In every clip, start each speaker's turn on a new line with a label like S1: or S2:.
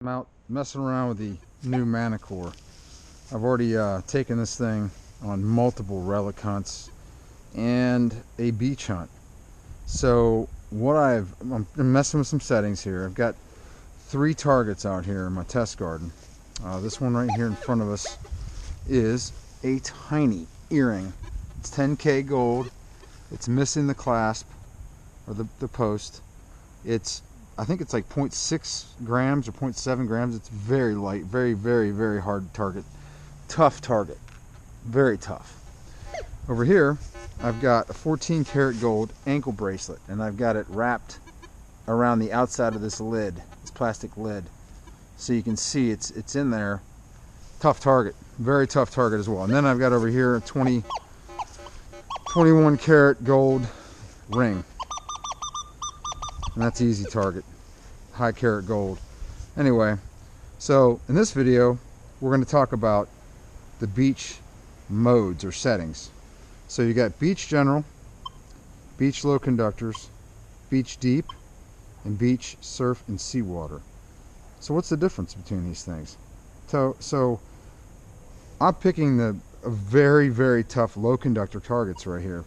S1: I'm out messing around with the new Manticore. I've already taken this thing on multiple relic hunts and a beach hunt. So I'm messing with some settings here. I've got 3 targets out here in my test garden. This one right here in front of us is a tiny earring. It's 10K gold. It's missing the clasp or the post. I think it's like 0.6 grams or 0.7 grams. It's very light, very hard target. Tough target, very tough. Over here, I've got a 14 karat gold ankle bracelet, and I've got it wrapped around the outside of this lid, this plastic lid. So you can see it's in there. Tough target, very tough target as well. And then I've got over here a 21 karat gold ring. And that's easy target, high karat gold. Anyway, so in this video we're going to talk about the beach modes or settings. So you got beach general, beach low conductors, beach deep, and beach surf and seawater. So what's the difference between these things? So I'm picking a very tough low conductor targets right here.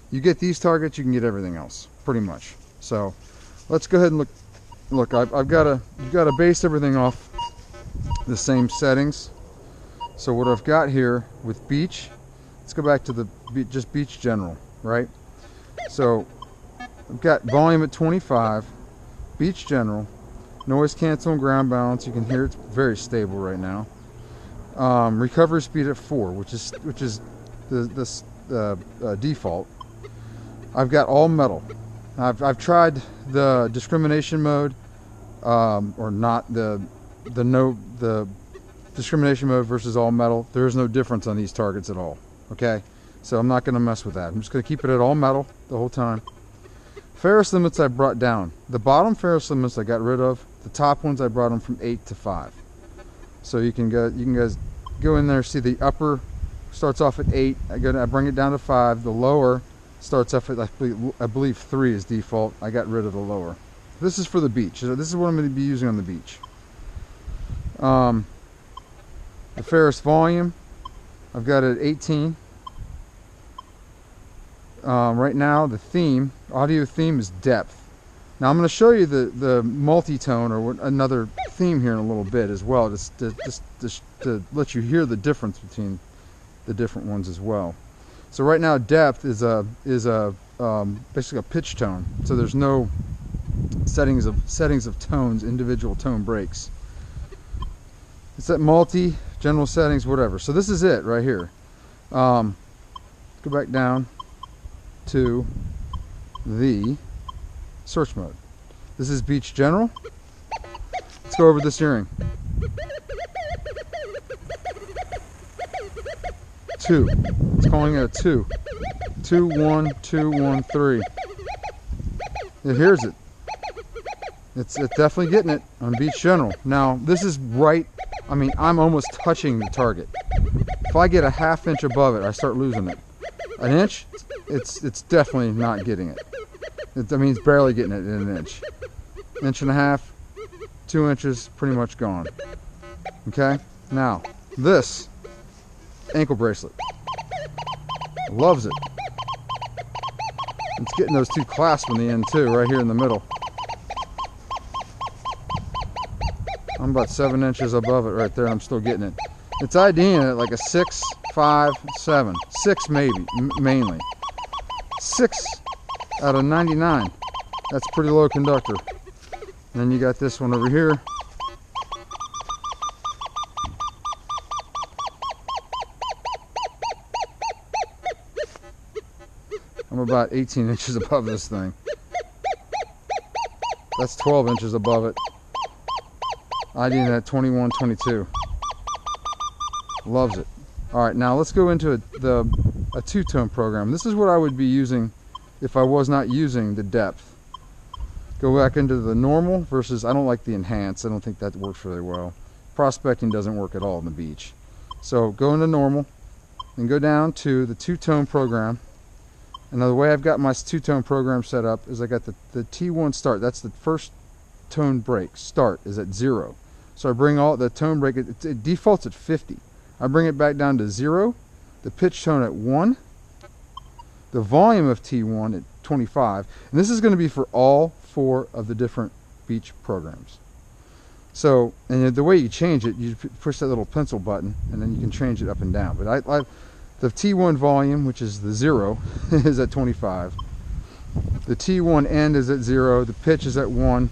S1: You get these targets, you can get everything else pretty much. So let's go ahead and look. I've got to base everything off the same settings. So what I've got here with beach, let's go back to just beach general, right? So I've got volume at 25, beach general, noise cancel and ground balance. You can hear it's very stable right now. Recovery speed at 4, which is the default. I've got all metal. I've tried the discrimination mode, or not the discrimination mode versus all metal. There is no difference on these targets at all. Okay, so I'm not going to mess with that. I'm just going to keep it at all metal the whole time. Ferrous limits I brought down. The bottom Ferrous limits I got rid of. The top ones I brought them from 8 to 5. So you can guys go in there. See the upper starts off at 8. I bring it down to 5. The lower starts off at I believe 3 is default. I got rid of the lower. This is for the beach. This is what I'm going to be using on the beach. The ferrous volume, I've got it at 18. Right now, the audio theme is depth. Now I'm going to show you the multi-tone or another theme here in a little bit as well, just to let you hear the difference between the different ones as well. So right now, depth is basically a pitch tone. So there's no settings of tones, individual tone breaks. It's at multi, general settings, whatever. So this is it right here. Go back down to the search mode. This is beach general. Let's go over this earring. 2. It's calling it a 2. 2 1 2 1 3. It hears it. It's definitely getting it on beach general. Now this is right. I mean, I'm almost touching the target. If I get a ½ inch above it, I start losing it. An inch, it's definitely not getting it. I mean, it's barely getting it in an inch. 1.5 inches, 2 inches, pretty much gone. Okay. Now this ankle bracelet loves it. It's getting those 2 clasps in the end too, right here in the middle. I'm about 7 inches above it right there, and I'm still getting it. It's IDing it like a 6, 5, 7. 6 maybe, mainly. 6 out of 99. That's pretty low conductor. And then you got this one over here. I'm about 18 inches above this thing. That's 12 inches above it. IDing at 21, 22. Loves it. Alright, now let's go into a two-tone program. This is what I would be using if I was not using the depth. Go back into the normal versus, I don't like the enhance. I don't think that works really well. Prospecting doesn't work at all on the beach. So go into normal and go down to the two-tone program. And the way I've got my two-tone program set up is I got the T1 start. That's the first tone break. Start is at 0. So I bring all the tone break, it defaults at 50. I bring it back down to 0, the pitch tone at 1, the volume of T1 at 25, and this is going to be for all 4 of the different beach programs. So, and the way you change it, you push that little pencil button, and then you can change it up and down. But the T1 volume, which is the 0, is at 25. The T1 end is at 0. The pitch is at 1.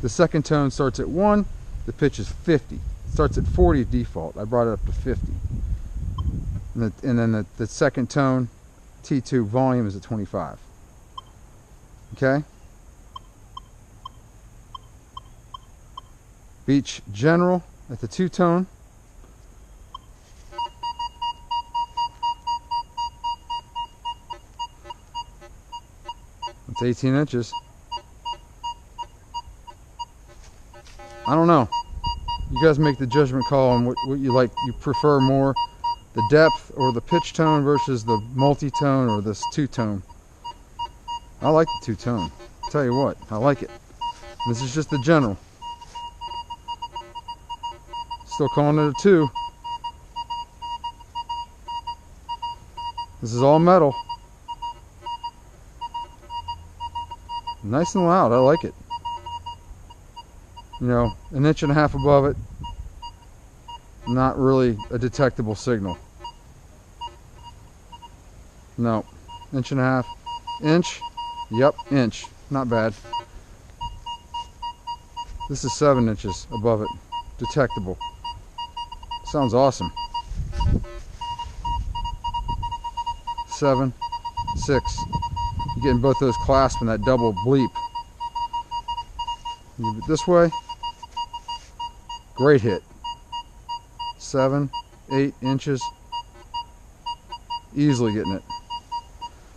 S1: The second tone starts at 1. The pitch is 50. It starts at 40 default. I brought it up to 50. And then the second tone, T2 volume, is at 25. Okay? Beach general at the 2-tone. It's 18 inches. I don't know. You guys make the judgment call on what you like. You prefer more the depth or the pitch tone versus the multi-tone or this 2-tone. I like the 2-tone. Tell you what, I like it. This is just the general. Still calling it a 2. This is all metal. Nice and loud. I like it. You know, 1.5 inches above it, not really a detectable signal. No, 1.5 inches. Yep, inch. Not bad. This is 7 inches above it. Detectable. Sounds awesome. 7, 6. You're getting both those clasps and that double bleep. Move it this way. Great hit. 7, 8 inches. Easily getting it.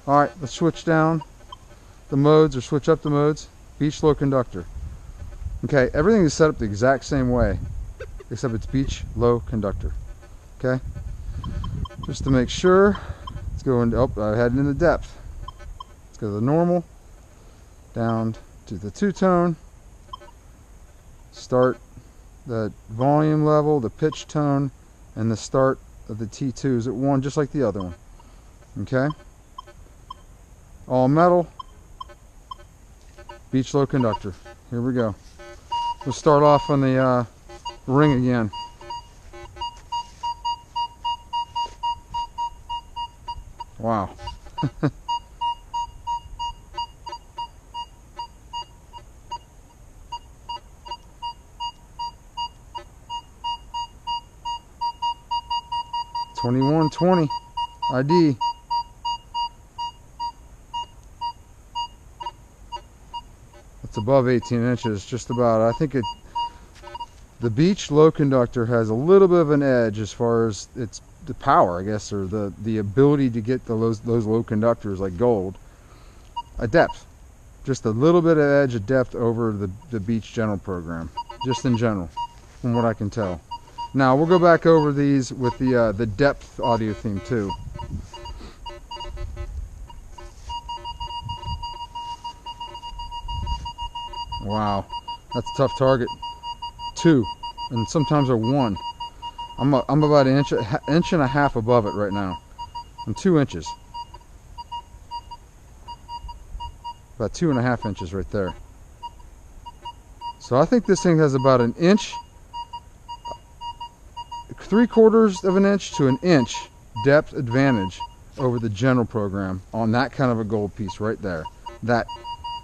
S1: Alright, let's switch down the modes or switch up the modes. Beach low conductor. Okay, everything is set up the exact same way, except it's beach low conductor. Okay? Just to make sure, let's go into, oh, I had it in the depth. Let's go to the normal, down to the 2-tone, start the volume level, the pitch tone, and the start of the T2 is at 1, just like the other one. Okay? All metal, beach low conductor. Here we go. We'll start off on the ring again. Wow. $21.20 ID. It's above 18 inches, just about. I think the beach low conductor has a little bit of an edge as far as its the power, I guess, or the ability to get those low conductors like gold. A depth, just a little bit of edge of depth over the beach general program, just in general, from what I can tell. Now we'll go back over these with the depth audio theme too. Wow, that's a tough target. 2, and sometimes a 1. I'm about an inch and a half above it right now. I'm 2 inches. About 2.5 inches right there. So I think this thing has about an inch, 3/4 of an inch to an inch depth advantage over the general program on that kind of a gold piece right there.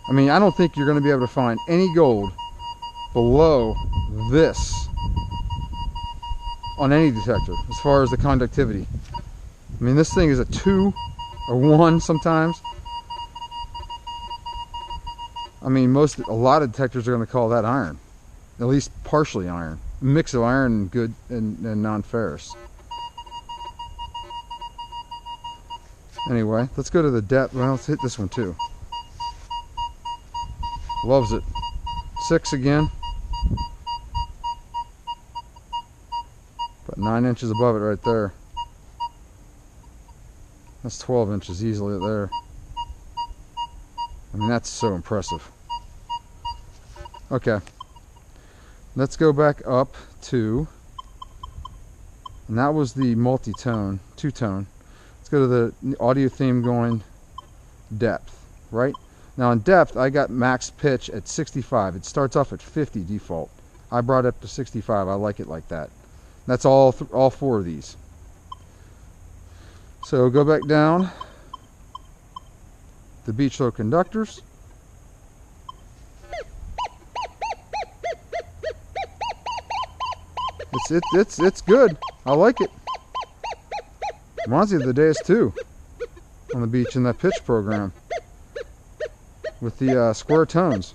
S1: I mean, I don't think you're going to be able to find any gold below this on any detector as far as the conductivity. I mean, this thing is a 2 or 1 sometimes. I mean, a lot of detectors are going to call that iron, at least partially iron, a mix of iron and good and non-ferrous. Anyway, let's go to the depth. Well, let's hit this one too. Loves it. 6 again. About 9 inches above it right there. That's 12 inches easily there. I mean, that's so impressive. Okay. Let's go back up to, and that was the multi-tone, two-tone. Let's go to the audio theme going depth, right? Now in depth, I got max pitch at 65. It starts off at 50 default. I brought it up to 65. I like it like that. That's all four of these. So go back down the beach low conductors. It's good. I like it. Reminds me of the days too on the beach in that pitch program with the square tones.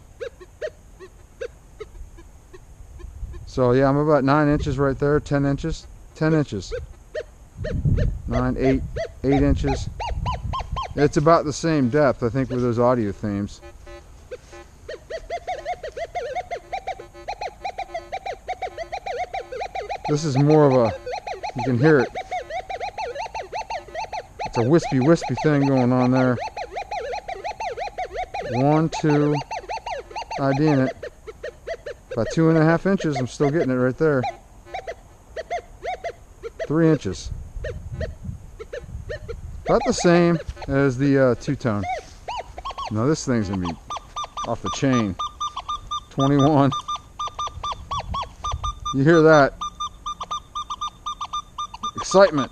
S1: So yeah, I'm about 9 inches right there, 10 inches, 10 inches, 9, 8 inches. It's about the same depth, I think, with those audio themes. This is more of a, you can hear it. It's a wispy thing going on there. 1, 2, IDing it. About 2.5 inches, I'm still getting it right there. 3 inches. About the same as the two-tone. Now this thing's gonna be off the chain. 21. You hear that? Excitement.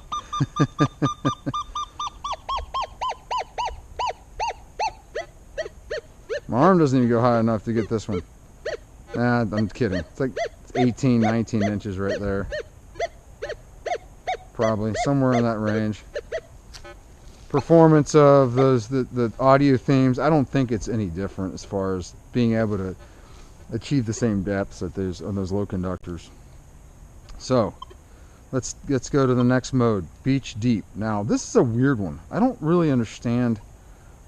S1: My arm doesn't even go high enough to get this one. Nah, I'm kidding. It's like 18, 19 inches right there. Probably somewhere in that range. Performance of those the audio themes, I don't think it's any different as far as being able to achieve the same depths that there's on those low conductors. So let's go to the next mode, beach deep. Now this is a weird one. I don't really understand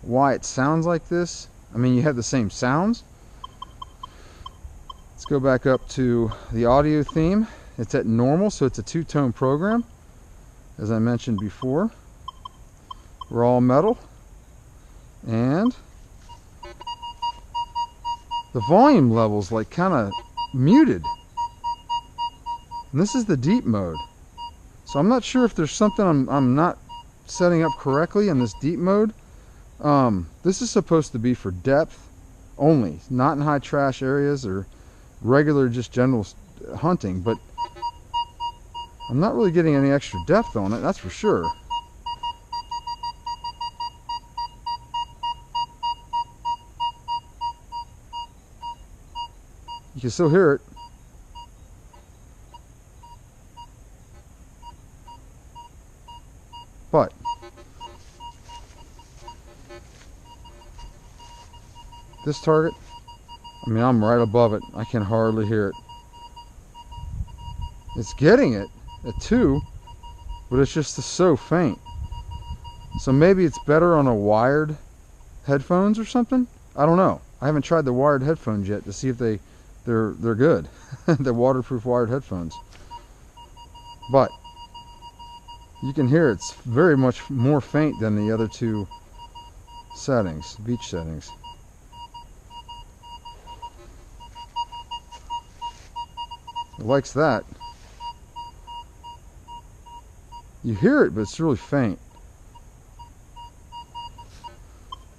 S1: why it sounds like this. I mean, you have the same sounds. Let's go back up to the audio theme. It's at normal, so it's a two-tone program, as I mentioned before. Raw metal, and the volume level's like kind of muted. And this is the deep mode, so I'm not sure if there's something I'm not setting up correctly in this deep mode. This is supposed to be for depth only, not in high trash areas or regular just general hunting, but I'm not really getting any extra depth on it, that's for sure. You can still hear it. But this target, I mean, I'm right above it. I can hardly hear it. It's getting it at 2, but it's just so faint. So maybe it's better on a wired headphones or something. I don't know. I haven't tried the wired headphones yet to see if they're good. The waterproof wired headphones. But you can hear it's very much more faint than the other two settings, beach settings. It likes that. You hear it, but it's really faint.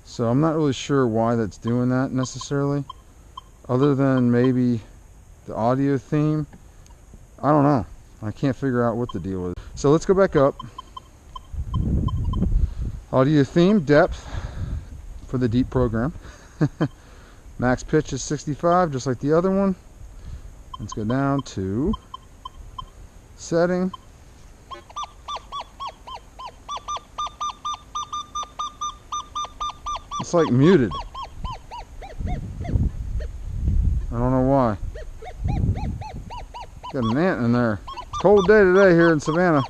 S1: So I'm not really sure why that's doing that necessarily, other than maybe the audio theme. I don't know. I can't figure out what the deal is. So let's go back up. Audio theme, depth for the deep program. Max pitch is 65, just like the other one. Let's go down to setting. It's like muted. I don't know why. Got an ant in there. It's a cold day today here in Savannah.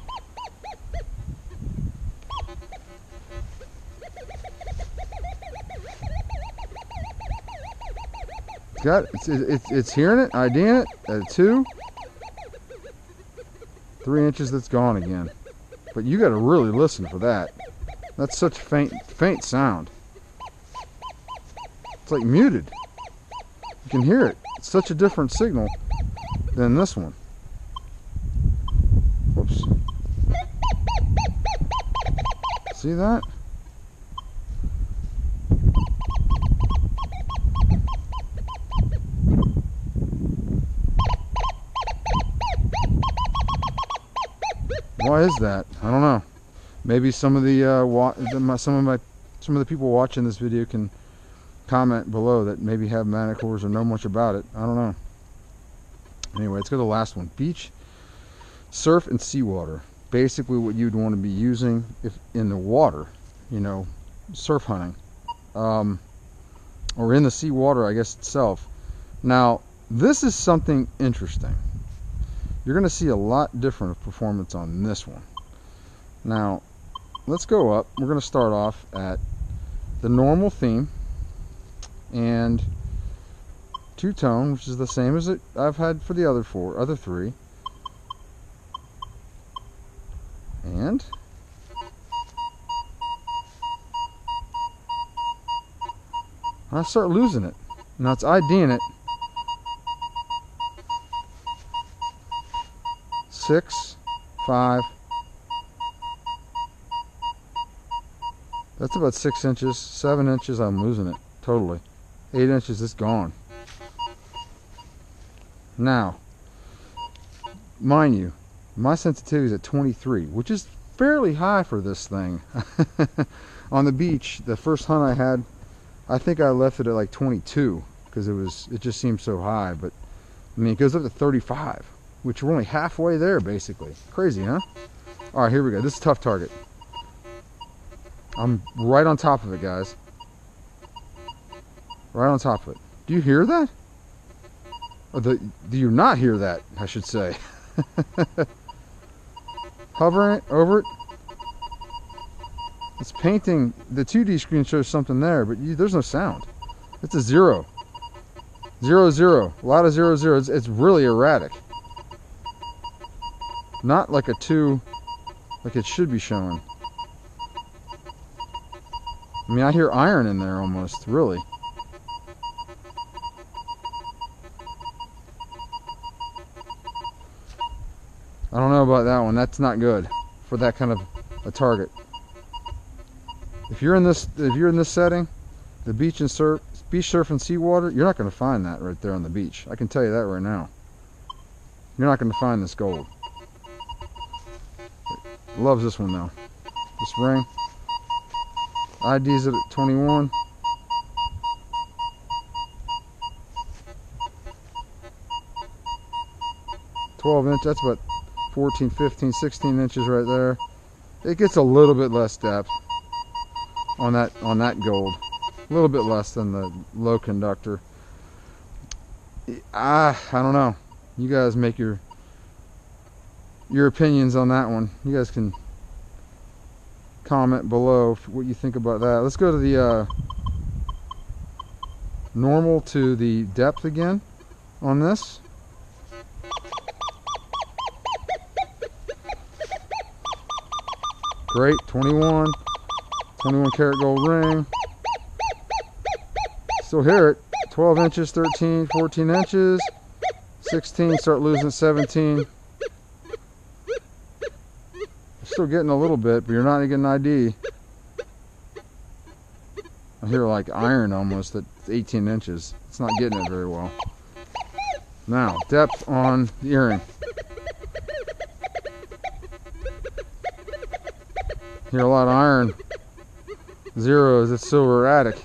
S1: It's hearing it, IDing it at 2. 3 inches, that's gone again. But you got to really listen for that. That's such faint sound. It's like muted. You can hear it. It's such a different signal. than this one. Whoops. See that? Why is that? I don't know. Maybe some of the some of the people watching this video can comment below that maybe have Manticores or know much about it. I don't know. Anyway, let's go to the last one. Beach, surf, and seawater. Basically what you'd want to be using if in the water, you know, surf hunting, or in the seawater, I guess, itself. Now, this is something interesting. You're going to see a lot different of performance on this one. Now, let's go up. We're going to start off at the normal theme and two-tone, which is the same as I've had for the other three. And I start losing it. Now it's IDing it. 6, 5. That's about 6 inches. 7 inches, I'm losing it totally. 8 inches, it's gone. Now, mind you, my sensitivity is at 23, which is fairly high for this thing. On the beach, the first hunt I had, I think I left it at like 22 because it just seemed so high. But I mean, it goes up to 35, which we're only halfway there basically. Crazy, huh? All right, here we go. This is a tough target. I'm right on top of it, guys. Right on top of it. Do you hear that? Or do you not hear that, I should say? Hovering it over it. It's painting. The 2D screen shows something there, but there's no sound. It's a 0. 0, 0. A lot of 0, 0. It's really erratic. Not like a 2 like it should be showing. I mean, I hear iron in there almost, really. I don't know about that one. That's not good for that kind of a target. If you're in this setting, the beach surf and seawater, you're not going to find that right there on the beach. I can tell you that right now. You're not going to find this gold. Loves this one though. This ring. ID's it at 21. .12 inch. That's about 14, 15, 16 inches right there. It gets a little bit less depth on that gold. A little bit less than the low conductor. I don't know. You guys make your opinions on that one. You guys can comment below what you think about that. Let's go to the normal to the depth again on this. Great, 21 karat gold ring. Still hear it. 12 inches, 13, 14 inches, 16, start losing 17. Still getting a little bit, but you're not getting ID. I hear like iron almost at 18 inches. It's not getting it very well. Now, depth on the earring. Hear a lot of iron. Zeros, it's so erratic.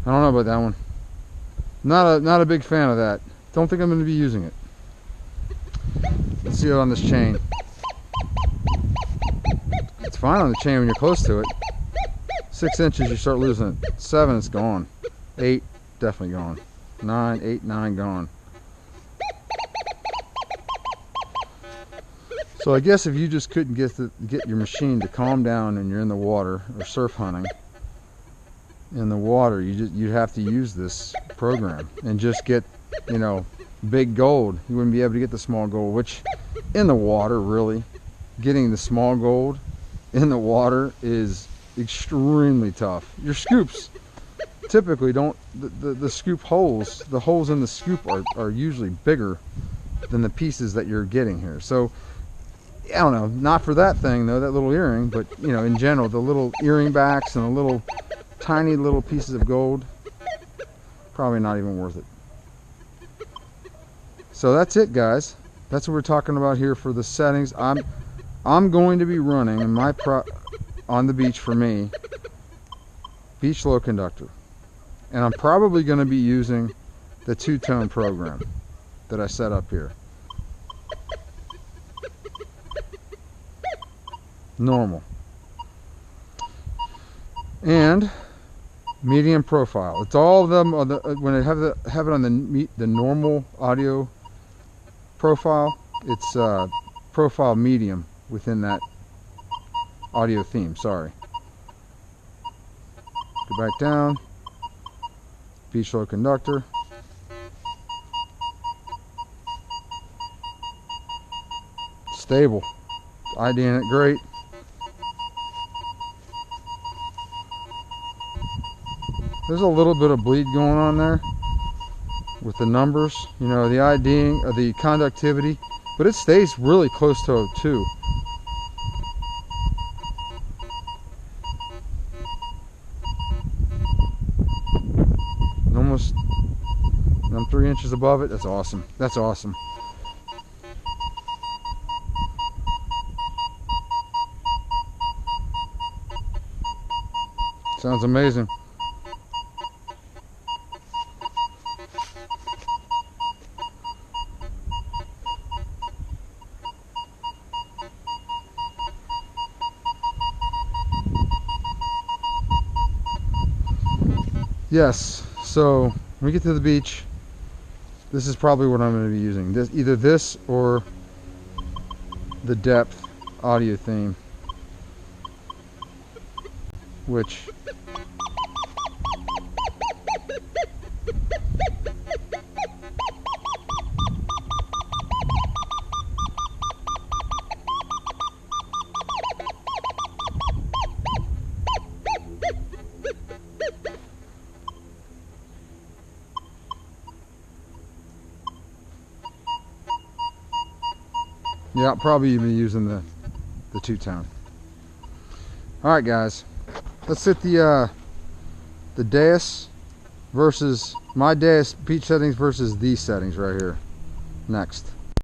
S1: I don't know about that one. Not a big fan of that. Don't think I'm going to be using it. Let's see it on this chain. It's fine on the chain when you're close to it. 6 inches, you start losing it. 7, it's gone. 8, definitely gone. 9, 8, 9, gone. So I guess if you just couldn't get your machine to calm down and you're in the water or surf hunting in the water, you'd have to use this program and just get, you know, big gold. You wouldn't be able to get the small gold, which in the water, really, getting the small gold in the water is extremely tough. Your scoops typically don't, the scoop holes, the holes in the scoop are usually bigger than the pieces that you're getting here. So I don't know, not for that thing though, that little earring, but you know, in general, the little earring backs and the little tiny little pieces of gold, probably not even worth it. So that's it, guys. That's what we're talking about here for the settings. I'm going to be running in my on the beach for me, beach low conductor, and I'm probably going to be using the two-tone program that I set up here. Normal and medium profile. It's all of them on the, when I have it on the normal audio profile, it's profile medium within that audio theme. Sorry. Go back down. Beach low conductor. Stable. IDing it great. There's a little bit of bleed going on there with the numbers, you know, the IDing, the conductivity, but it stays really close to 02. Almost, I'm 3 inches above it. That's awesome. That's awesome. Sounds amazing. Yes, so when we get to the beach, this is probably what I'm going to be using. Either this or the depth audio theme, which yeah, I'll probably be using the two-tone. All right, guys, let's hit the dais versus my dais beach settings versus these settings right here next.